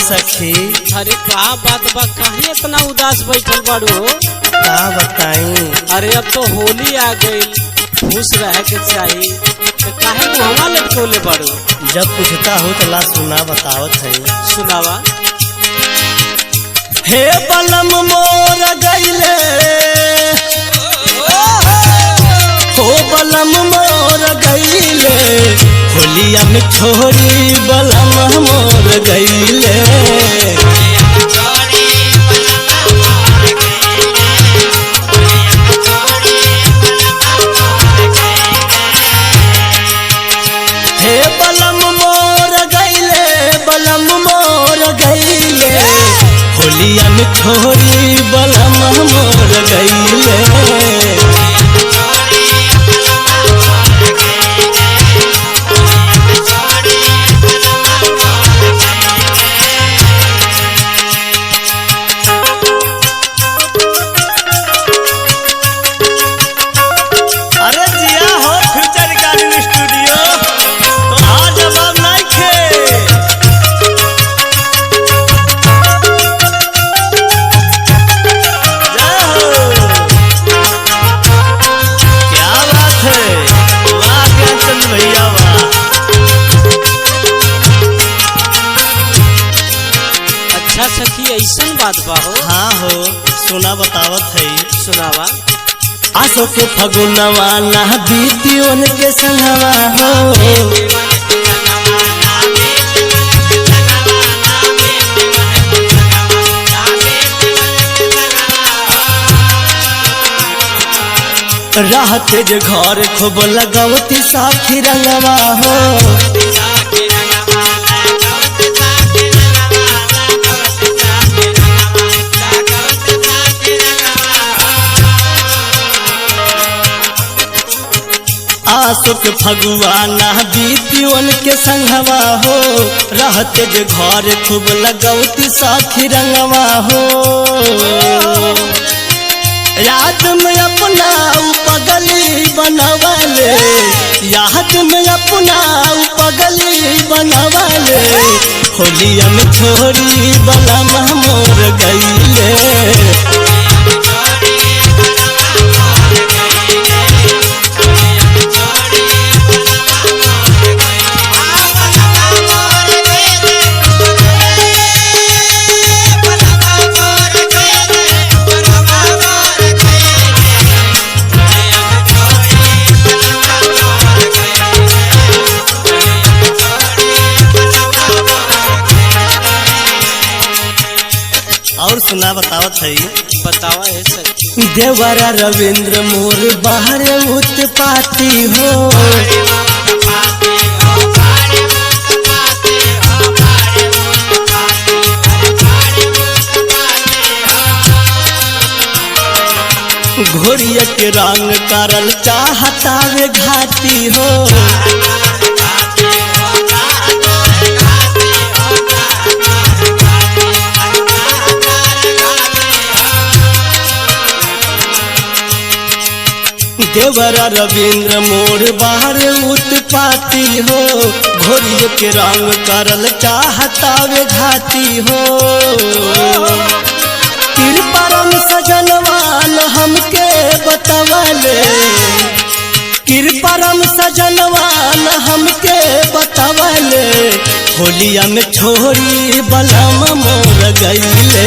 सखी। अरे का बात बा, काहे इतना उदास बैठल बाड़ू हो? का बताई। अरे अब तो होली आ गई, खुश रहे के चाहिए, तो काहे मुहवा लटकोले बाड़ू? जब पूछता हो तो ला सुना बतावत है। सुनावा। हे बलम मोर गईले, हो बलम मोर गईले, होलिया में छोड़ी बलम मोर गईले। हे बलम मोर गईले, बलम मोर गईले, होलिया में छोड़ी बलम मोर गईले। अरे जिया हो फ्यूचर रिकॉर्डिंग स्टूडियो, तो आ जवाब नहीं खे। जय हो, क्या बात है, वाह ज्ञानचंद भैया वाह। अच्छा सखी, ऐसन बात बा हो? हाँ हो, सुना बतावत है। सुनावा। आसो के फगुनवा ना बीती उनके संगवा हो, रहते जे घर खूब लगवती साखी रंगवा हो। आसुक फगुआना बीती उनके संगवा हो, रहते जे घर खूब लगवती साखी रंगवा हो। याद में अपना पगली बनवाले, याद में अपना पगली बनवाले, होलिया में छोड़ी बलम मोर गईले। और सुना बतावत है। बतावा है सखी। देवरा रविंद्र मोर बाहर उत्पाती हो, घोड़िया के रंग करल चाहता वे घाती हो। देवरा रविंद्र मोर बाहर उत्पाती हो, घोड़िया के रंग करल चाहता वे घाती हो। कृपारम सजनवान हमके बतवले, कृपारम सजनवान हमके बतवले, होलिया में छोड़ी बलम मोर गईले।